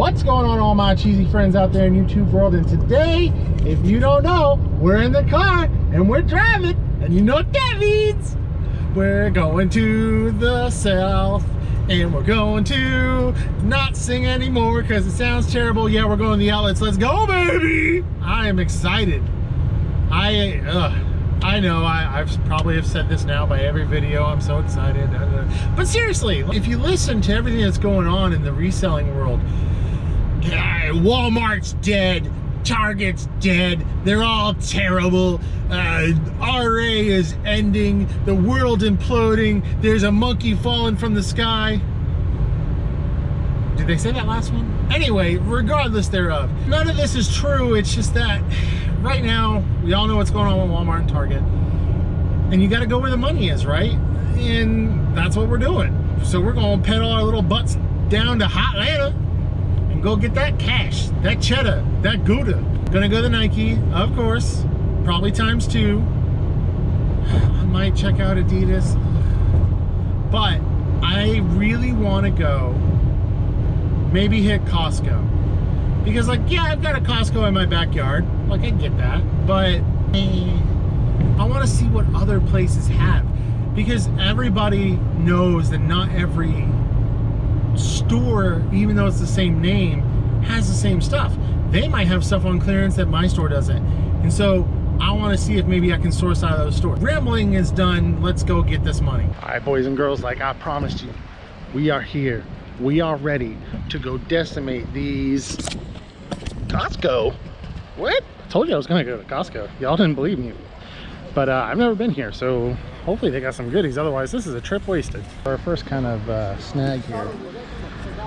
What's going on, all my cheesy friends out there in YouTube world? And today, if you don't know, we're in the car and we're driving, and you know what that means. We're going to the south, and we're going to not sing anymore because it sounds terrible. Yeah, we're going to the outlets. Let's go, baby. I am excited. I know I've probably have said this now by every video. I'm so excited. But seriously, if you listen to everything that's going on in the reselling world, Walmart's dead, Target's dead, they're all terrible, RA is ending, the world imploding, there's a monkey falling from the sky. Did they say that last one? Anyway, regardless thereof, none of this is true. It's just that right now, we all know what's going on with Walmart and Target. And you gotta go where the money is, right? And that's what we're doing. So we're gonna pedal our little butts down to Hotlanta and go get that cash, that cheddar, that Gouda. Gonna go to Nike, of course, probably ×2. I might check out Adidas. But I really wanna go maybe hit Costco. Because like, yeah, I've got a Costco in my backyard. Like, I get that. But I want to see what other places have. Because everybody knows that not every store, even though it's the same name, has the same stuff. They might have stuff on clearance that my store doesn't. And so I want to see if maybe I can source out of those stores. Rambling is done. Let's go get this money. All right, boys and girls, like I promised you, we are here. We are ready to go decimate these Costco. What? I told you I was gonna go to Costco. Y'all didn't believe me. But I've never been here, so hopefully they got some goodies. Otherwise, this is a trip wasted. Our first kind of snag here.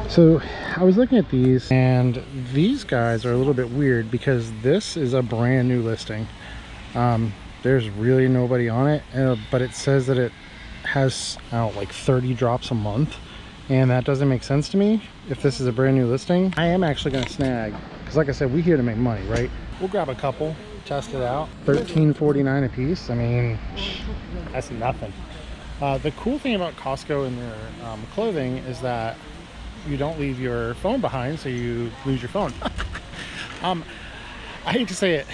So I was looking at these, and these guys are a little bit weird because this is a brand new listing. There's really nobody on it, but it says that it has, I don't know, like 30 drops a month. And that doesn't make sense to me if this is a brand new listing. I am actually gonna snag, because like I said, we're here to make money, right? We'll grab a couple, test it out. $13.49 a piece. I mean, that's nothing. The cool thing about Costco and their clothing is that you don't leave your phone behind, so you lose your phone. I hate to say it,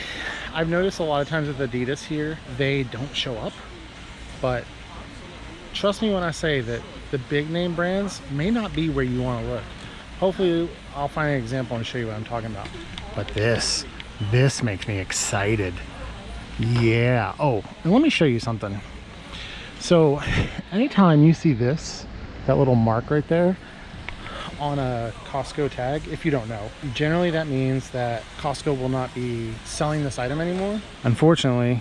I've noticed a lot of times with Adidas here, they don't show up, but trust me when I say that the big name brands may not be where you want to look. Hopefully I'll find an example and show you what I'm talking about. But this makes me excited. Yeah. Oh, and let me show you something. So anytime you see this, that little mark right there on a Costco tag, if you don't know, generally that means that Costco will not be selling this item anymore. Unfortunately,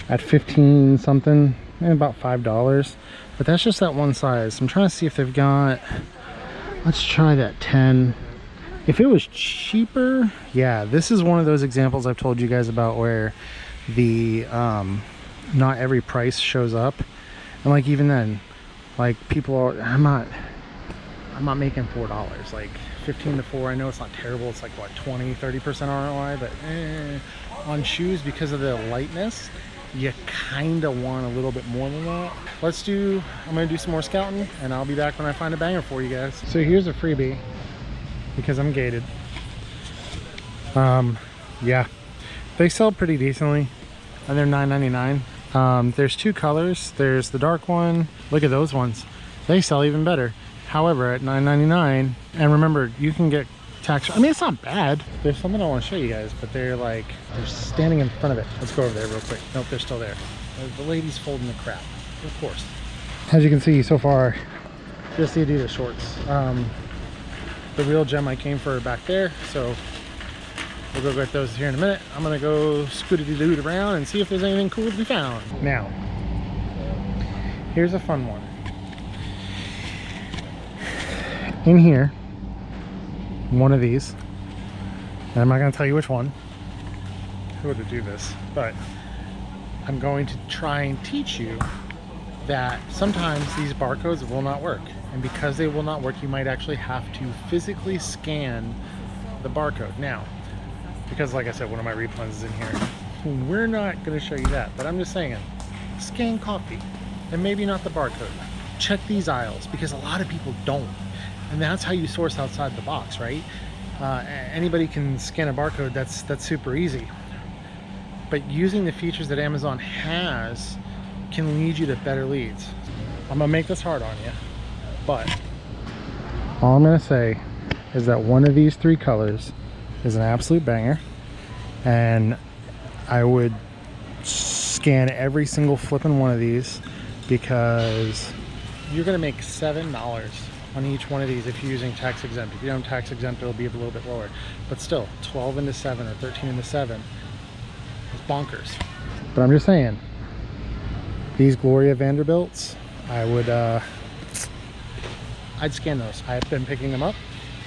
at 15 something, and about $5, but that's just that one size. I'm trying to see if they've got, let's try that 10. If it was cheaper, yeah, this is one of those examples I've told you guys about where the not every price shows up. And like, even then, like, people are, I'm not making $4, like 15 to 4. I know it's not terrible, it's like what, 20-30% ROI, but on shoes, because of the lightness, you kind of want a little bit more than that. I'm gonna do some more scouting, and I'll be back when I find a banger for you guys. So here's a freebie, because I'm gated. Yeah, they sell pretty decently, and they're $9.99. There's two colors. There's the dark one. Look at those ones. They sell even better. However, at $9.99, and remember, you can get tax. I mean, it's not bad. There's something I want to show you guys, but they're standing in front of it. Let's go over there real quick. Nope, they're still there. The lady's folding the crap, of course. As you can see so far, just the Adidas shorts. The real gem I came for back there, so we'll go get those here in a minute. I'm gonna go scooty-doo around and see if there's anything cool to be found. Now, here's a fun one. In here, one of these, and I'm not going to tell you which one, who would do this, but I'm going to try and teach you that sometimes these barcodes will not work, and because they will not work, you might actually have to physically scan the barcode. Now, because like I said, one of my replens is in here, we're not going to show you that, but I'm just saying, scan coffee, and maybe not the barcode. Check these aisles, because a lot of people don't. And that's how you source outside the box, right? Anybody can scan a barcode. That's super easy. But using the features that Amazon has can lead you to better leads. I'm gonna make this hard on you, but all I'm gonna say is that one of these 3 colors is an absolute banger, and I would scan every single flipping one of these, because you're gonna make $7 on each one of these if you're using tax exempt. If you don't tax exempt, it'll be a little bit lower, but still 12 into 7 or 13 into 7 is bonkers. But I'm just saying, these Gloria Vanderbilts, I'd scan those. I've been picking them up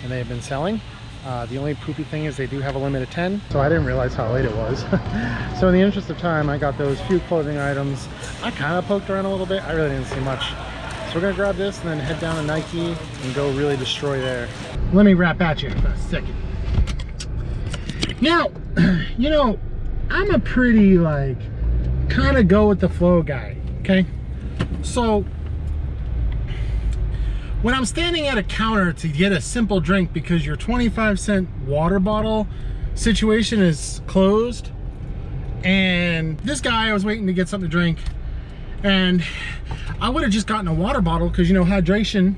and they've been selling. The only poopy thing is they do have a limit of 10, so I didn't realize how late it was. So in the interest of time, I got those few clothing items. I kind of poked around a little bit. I really didn't see much. So we're gonna grab this and then head down to Nike and go really destroy there. Let me rap at you for a second. Now, you know, I'm a pretty like kind of go with the flow guy, okay? So when I'm standing at a counter to get a simple drink because your 25-cent water bottle situation is closed, and this guy, I was waiting to get something to drink, and I would have just gotten a water bottle because, you know, hydration,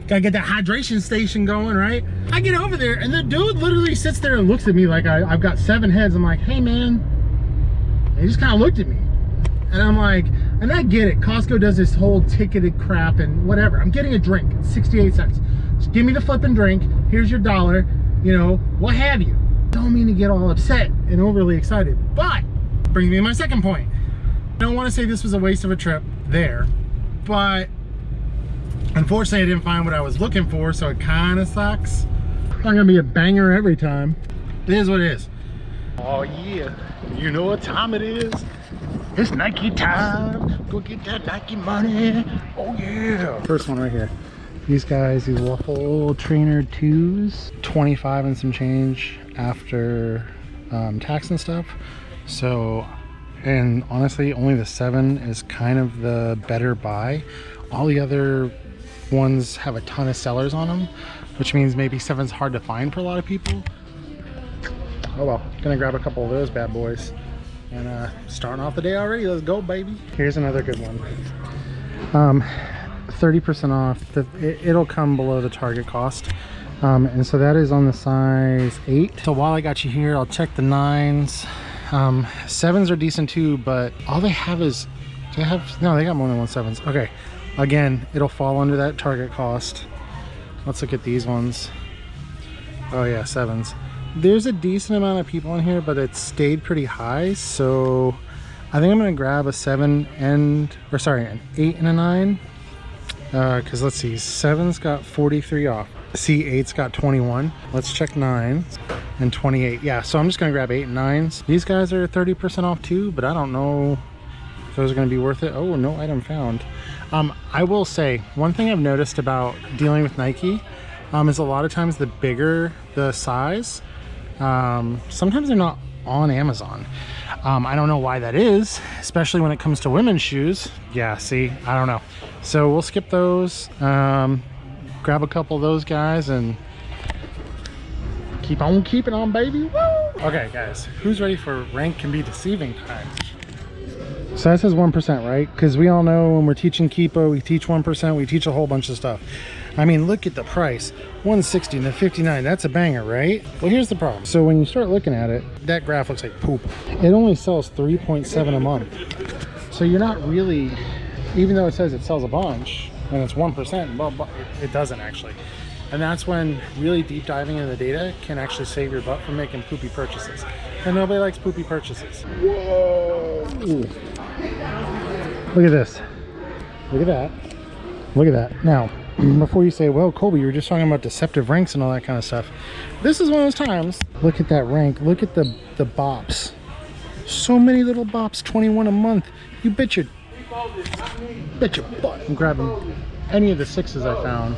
gotta get that hydration station going, right? I get over there and the dude literally sits there and looks at me like I've got 7 heads. I'm like, hey man. And he just kind of looked at me. And I'm like, and I get it. Costco does this whole ticketed crap and whatever. I'm getting a drink, it's 68 cents. Just give me the flipping drink. Here's your $1, you know, what have you. Don't mean to get all upset and overly excited, but brings me to my second point. I don't want to say this was a waste of a trip there, but unfortunately I didn't find what I was looking for, so it kind of sucks. It's not gonna be a banger every time. It is what it is. Oh yeah, you know what time it is. It's Nike time. Go get that Nike money. Oh yeah. First one right here. These guys, these Waffle Trainer 2s, 25 and some change after tax and stuff. So, and honestly, only the 7 is kind of the better buy. All the other ones have a ton of sellers on them, which means maybe 7's hard to find for a lot of people. Oh well, gonna grab a couple of those bad boys. And starting off the day already, let's go baby. Here's another good one. 30% off. It'll come below the Target cost. And so that is on the size 8. So while I got you here, I'll check the 9s. 7s are decent too, but all they have is, do they have, no, they got more than 1 7s. Okay, again, it'll fall under that Target cost. Let's look at these ones. Oh yeah, 7s. There's a decent amount of people in here, but it stayed pretty high, so I think I'm gonna grab a 7 and, or sorry, an 8 and a 9, because let's see, 7's got 43 off. See, 8's got 21. Let's check 9s and 28. Yeah, so I'm just gonna grab 8 and 9s. These guys are 30% off too, but I don't know if those are gonna be worth it. Oh, no item found. I will say, one thing I've noticed about dealing with Nike is a lot of times the bigger the size, sometimes they're not on Amazon. I don't know why that is, especially when it comes to women's shoes. Yeah, see, I don't know. So we'll skip those, grab a couple of those guys and keep on keeping on, baby. Woo! Okay guys, who's ready for rank can be deceiving time? So that says 1%, right? Because we all know when we're teaching Keepa, we teach 1%, we teach a whole bunch of stuff. I mean, look at the price, 160 to 59, that's a banger, right? Well, here's the problem. So when you start looking at it, that graph looks like poop. It only sells 3.7 a month. So you're not really, even though it says it sells a bunch, and it's 1%, well, it doesn't actually. And that's when really deep diving into the data can actually save your butt from making poopy purchases. And nobody likes poopy purchases. Whoa! Ooh. Look at this. Look at that. Look at that. Now, before you say, well, Colby, you were just talking about deceptive ranks and all that kind of stuff. This is one of those times. Look at that rank. Look at the bops. So many little bops, 21 a month. You bet your butt. I'm grabbing any of the 6s I found.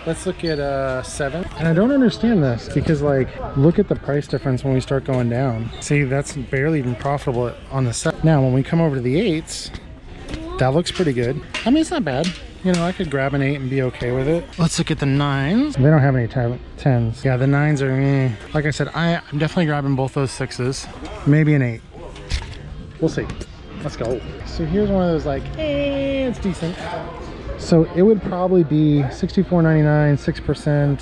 Let's look at 7. And I don't understand this because, like, look at the price difference when we start going down. See, that's barely even profitable on the 7. Now when we come over to the 8s, that looks pretty good. I mean, it's not bad. you know, I could grab an 8 and be okay with it. Let's look at the 9s. They don't have any 10s. Yeah, the 9s are me. Like I said, I'm definitely grabbing both those 6s. Maybe an 8. We'll see. Let's go. So here's one of those like, it's decent. So it would probably be $64.99, 6%.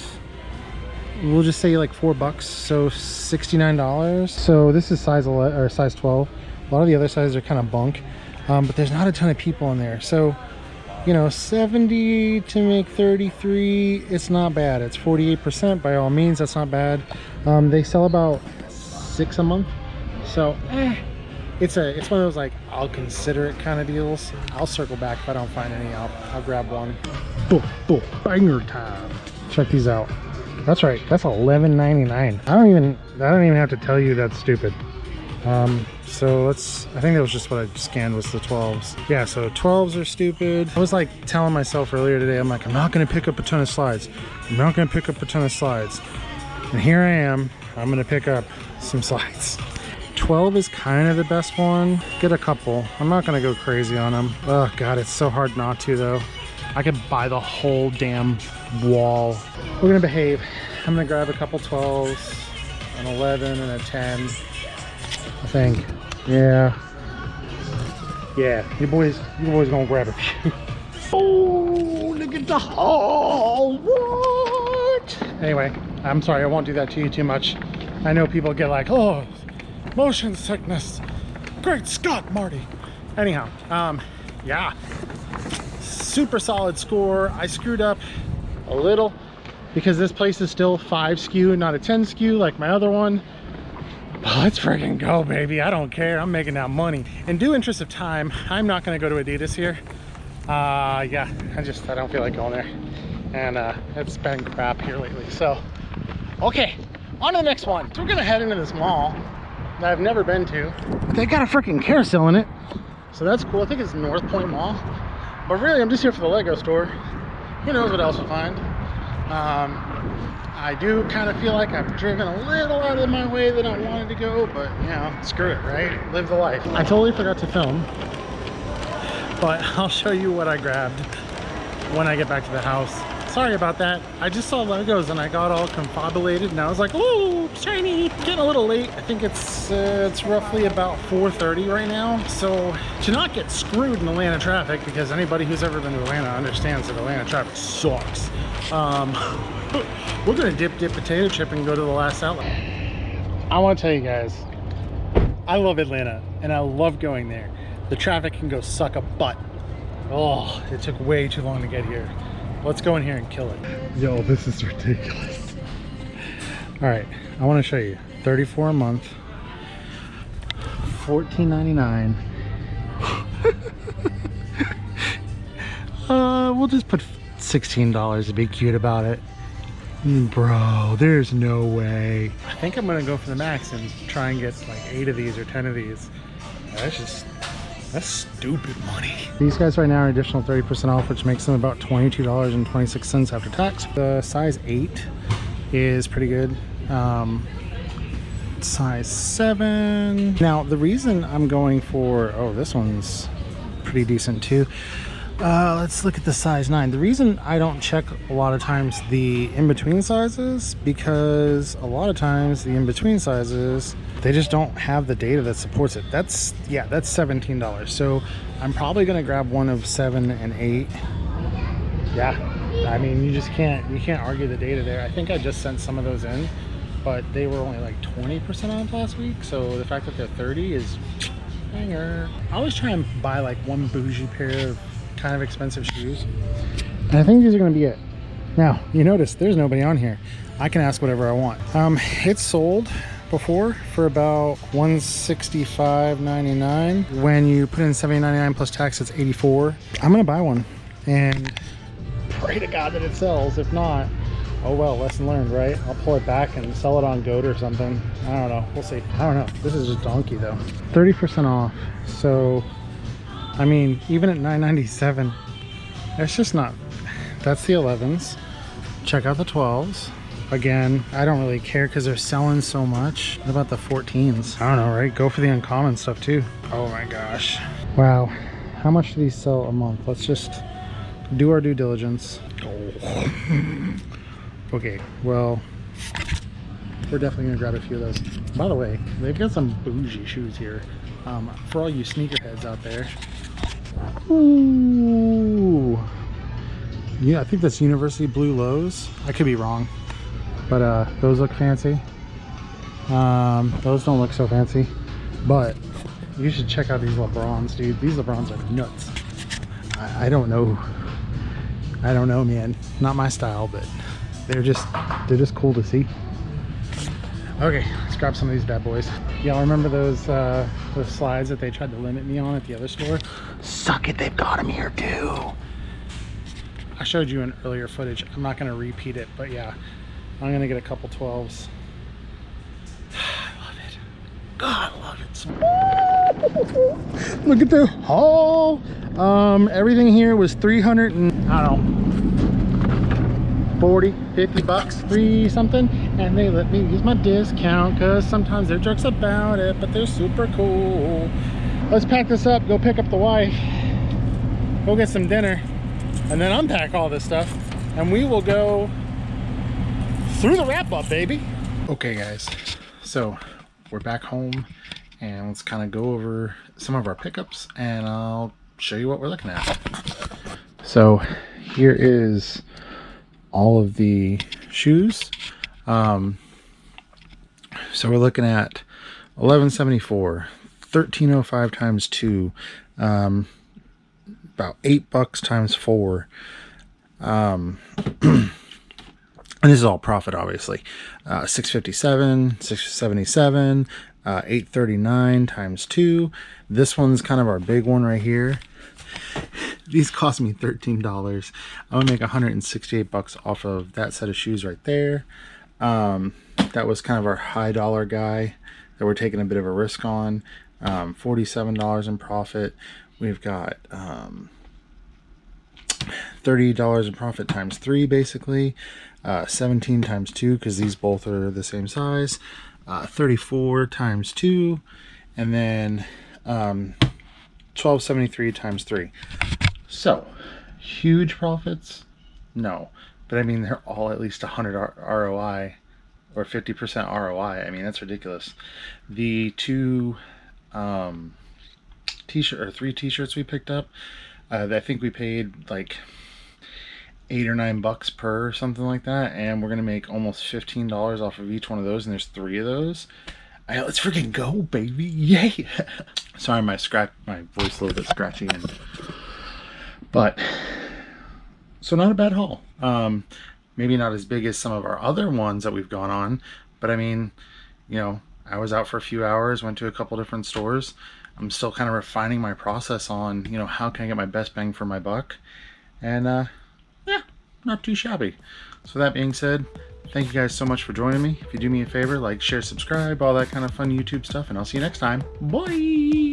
We'll just say like $4, so $69. So this is size 11 or size 12. A lot of the other sizes are kind of bunk, but there's not a ton of people in there. So, you know, 70 to make 33, it's not bad. It's 48%. By all means, that's not bad. They sell about 6 a month, so it's one of those like I'll consider it kind of deals. I'll circle back if I don't find any. I'll grab one. Boom, banger time. Check these out. That's right, that's $11.99. I don't even have to tell you that's stupid. So I think that was just what I scanned was the 12s. Yeah, so 12s are stupid. I was like telling myself earlier today, I'm like, I'm not gonna pick up a ton of slides. I'm not gonna pick up a ton of slides. And here I am, I'm gonna pick up some slides. 12 is kind of the best one. Get a couple. I'm not gonna go crazy on them. Oh God, it's so hard not to though. I could buy the whole damn wall. We're gonna behave. I'm gonna grab a couple 12s, an 11 and a 10, I think. Yeah, you boys gonna grab a few. Oh, look at the haul. What? Anyway, I'm sorry, I won't do that to you too much. I know people get like, oh, motion sickness. Great Scott, Marty. Anyhow, yeah. Super solid score. I screwed up a little because this place is still 5 SKU, not a 10 SKU like my other one. But let's freaking go, baby. I don't care. I'm making that money. In due interest of time, I'm not going to go to Adidas here. Yeah, I don't feel like going there. And it's been crap here lately. So, okay, on to the next one. So we're going to head into this mall that I've never been to. They got a freaking carousel in it. So that's cool. I think it's North Point Mall. But really, I'm just here for the Lego store. Who knows what else we'll find. I do kind of feel like I've driven a little out of my way that I wanted to go, but you know, screw it, right? Live the life. I totally forgot to film, but I'll show you what I grabbed when I get back to the house. Sorry about that. I just saw Legos and I got all confabulated and I was like, oh, shiny. Getting a little late. I think it's roughly about 4:30 right now. So to not get screwed in Atlanta traffic, because anybody who's ever been to Atlanta understands that Atlanta traffic sucks. We're gonna dip potato chip and go to the last outlet. I want to tell you guys, I love Atlanta and I love going there. The traffic can go suck a butt. Oh, it took way too long to get here. Let's go in here and kill it. Yo, this is ridiculous. All right, I want to show you. 34 a month, $14.99. We'll just put $16 to be cute about it. Bro, there's no way. I think I'm gonna go for the max and try and get like 8 of these or 10 of these. That's stupid money. These guys right now are additional 30% off, which makes them about $22.26 after tax. The size 8 is pretty good. Size 7. Now, the reason I'm going for, oh, this one's pretty decent too. Let's look at the size 9. The reason I don't check a lot of times the in-between sizes, because a lot of times the in-between sizes, they just don't have the data that supports it. That's $17. So I'm probably gonna grab one of 7 and 8. Yeah, I mean, you can't argue the data there. I think I just sent some of those in, but they were only like 20% off last week. So the fact that they're 30 is banger. I always try and buy like one bougie pair of kind of expensive shoes, and I think these are going to be it. Now you notice there's nobody on here. I can ask whatever I want. It's sold before for about $165.99. When you put in $70.99 plus tax, it's $84. I'm gonna buy one and pray to God that it sells. If not, oh well, lesson learned, right? I'll pull it back and sell it on Goat or something. I don't know, we'll see. I don't know, this is just donkey though. 30% off. So I mean, even at $9.97, it's just not. That's the 11s. Check out the 12s. Again, I don't really care because they're selling so much. What about the 14s? I don't know, right? Go for the uncommon stuff too. Oh my gosh. Wow. How much do these sell a month? Let's just do our due diligence. Oh. Okay, well, we're definitely gonna grab a few of those. By the way, they've got some bougie shoes here. For all you sneakerheads out there. Ooh. Yeah, I think that's University Blue Lows. I could be wrong, but those look fancy. Those don't look so fancy, but you should check out these LeBrons, dude. These LeBrons are nuts. I don't know, man. Not my style, but they're just cool to see. Okay, let's grab some of these bad boys. Y'all remember those slides that they tried to limit me on at the other store? Suck it, they've got them here too. I showed you in earlier footage. I'm not gonna repeat it, but yeah, I'm gonna get a couple 12s. I love it. God, I love it so much. Look at the haul. Everything here was 300 and I don't know, 40, 50 bucks, 3 something, and they let me use my discount because sometimes they're jerks about it, but they're super cool. Let's pack this up, go pick up the wife, go get some dinner, and then unpack all this stuff, and we will go through the wrap up, baby. Okay guys, so we're back home, and let's kind of go over some of our pickups, and I'll show you what we're looking at. So here is all of the shoes. So we're looking at 1174, 1305 times 2, about $8 times 4. And this is all profit, obviously. 657, 677, 839 times 2. This one's kind of our big one right here. These cost me $13. I'm gonna make 168 bucks off of that set of shoes right there. That was kind of our high dollar guy that we're taking a bit of a risk on. $47 in profit. We've got $30 in profit times 3, basically. 17 times 2, because these both are the same size. 34 times 2, and then 1273 times 3. So huge profits? No, but I mean, they're all at least 100 ROI or 50% ROI. I mean, that's ridiculous. The 2 t-shirt or 3 t-shirts we picked up, I think we paid like $8 or $9 per, something like that, and we're gonna make almost $15 off of each one of those, and there's 3 of those. Let's freaking go, baby! Yay! Sorry, my voice a little bit scratchy, but so not a bad haul. Maybe not as big as some of our other ones that we've gone on, but I mean, you know, I was out for a few hours, went to a couple different stores. I'm still kind of refining my process on, you know, how can I get my best bang for my buck, and yeah, not too shabby. So that being said, thank you guys so much for joining me. If you do me a favor, like, share, subscribe, all that kind of fun YouTube stuff, and I'll see you next time. Bye!